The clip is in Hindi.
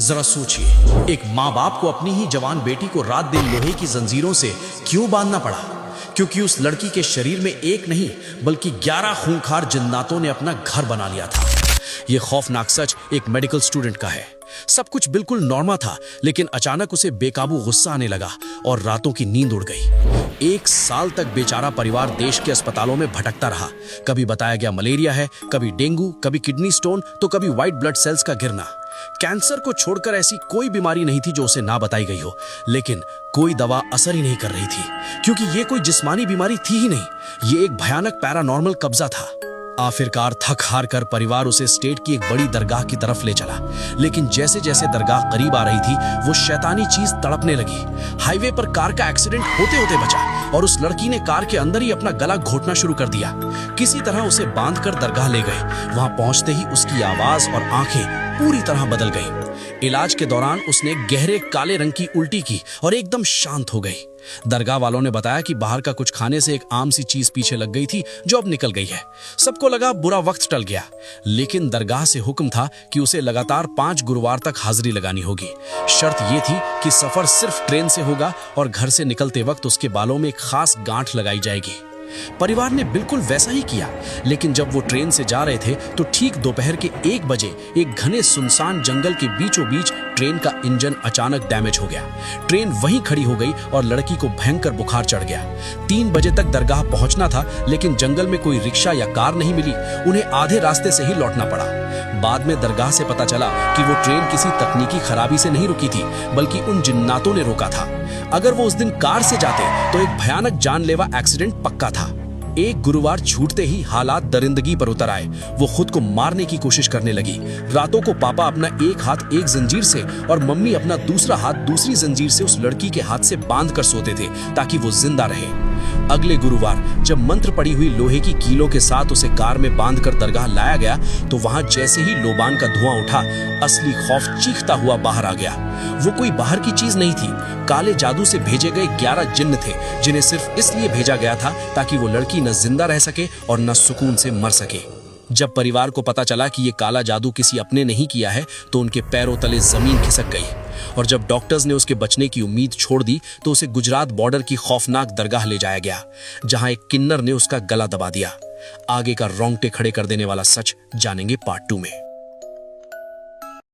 जरा सोचिए, एक माँ बाप को अपनी ही जवान बेटी को रात दिन लोहे की जंजीरों से क्यों बांधना पड़ा? क्योंकि उस लड़की के शरीर में एक नहीं बल्कि 11 खूंखार जिन्नातों ने अपना घर बना लिया था। यह खौफनाक सच एक मेडिकल स्टूडेंट का है। सब कुछ बिल्कुल नॉर्मल था, लेकिन अचानक उसे बेकाबू गुस्सा आने लगा और रातों की नींद उड़ गई। 1 साल तक बेचारा परिवार देश के अस्पतालों में भटकता रहा। कभी बताया गया मलेरिया है, कभी डेंगू, कभी किडनी स्टोन, तो कभी व्हाइट ब्लड सेल्स का गिरना। कैंसर को छोड़कर ऐसी कोई बीमारी नहीं थी जो उसे ना बताई गई हो, लेकिन कोई दवा असर ही नहीं कर रही थी, क्योंकि ये कोई जिस्मानी बीमारी थी ही नहीं, ये एक भयानक पैरानॉर्मल कब्जा था। आखिरकार थक हार कर परिवार उसे स्टेट की एक बड़ी दरगाह की तरफ ले चला, लेकिन जैसे जैसे दरगाह करीब आ रही थी वो शैतानी चीज तड़पने लगी। हाईवे पर कार का एक्सीडेंट होते होते बचा और उस लड़की ने कार के अंदर ही अपना गला घोटना शुरू कर दिया। किसी तरह उसे बांधकर दरगाह ले गए। वहां पहुंचते ही उसकी आवाज और आंखें पूरी तरह बदल गई। इलाज के दौरान उसने गहरे काले रंग की उल्टी की और एकदम शांत हो गई। दरगाह वालों ने बताया कि बाहर का कुछ खाने से एक आम सी चीज पीछे लग गई थी जो अब निकल गई है। सबको लगा बुरा वक्त टल गया, लेकिन दरगाह से हुक्म था कि उसे लगातार 5 गुरुवार तक हाजिरी लगानी होगी। शर्त यह थी कि सफर सिर्फ ट्रेन से होगा और घर से निकलते वक्त उसके बालों में एक खास गांठ लगाई जाएगी। परिवार ने बिल्कुल वैसा ही किया, लेकिन जब वो ट्रेन से जा रहे थे तो ठीक दोपहर के 1 बजे एक घने सुनसान जंगल के बीचों बीच ट्रेन का इंजन अचानक डैमेज हो गया। ट्रेन वहीं खड़ी हो गई और लड़की को भयंकर बुखार चढ़ गया। 3 बजे तक दरगाह पहुंचना था, लेकिन जंगल में कोई रिक्शा या कार नहीं मिली। उन्हें आधे रास्ते से ही लौटना पड़ा। बाद में दरगाह से पता चला कि वो ट्रेन किसी तकनीकी खराबी से नहीं रुकी थी, बल्कि उन जिन्नातों ने रोका था। अगर वो उस दिन कार से जाते तो एक भयानक जानलेवा एक्सीडेंट पक्का था। एक गुरुवार छूटते ही हालात दरिंदगी पर उतर आए। वो खुद को मारने की कोशिश करने लगी। रातों को पापा अपना एक हाथ एक जंजीर से और मम्मी अपना दूसरा हाथ दूसरी जंजीर से उस लड़की के हाथ से बांध कर सोते थे ताकि वो जिंदा रहे। अगले गुरुवार जब मंत्र पड़ी हुई लोहे की कीलों के साथ उसे कार में बांधकर दरगाह लाया गया तो वहां जैसे ही लोबान का धुआं उठा, असली खौफ चीखता हुआ बाहर आ गया। वो कोई बाहर की चीज नहीं थी, काले जादू से भेजे गए 11 जिन्न थे, जिन्हें सिर्फ इसलिए भेजा गया था ताकि वो लड़की न जिंदा रह सके और न सुकून से मर सके। जब परिवार को पता चला कि ये काला जादू किसी अपने नहीं किया है तो उनके पैरों तले जमीन खिसक गई। और जब डॉक्टर्स ने उसके बचने की उम्मीद छोड़ दी तो उसे गुजरात बॉर्डर की खौफनाक दरगाह ले जाया गया, जहां एक किन्नर ने उसका गला दबा दिया। आगे का रोंगटे खड़े कर देने वाला सच जानेंगे पार्ट 2 में।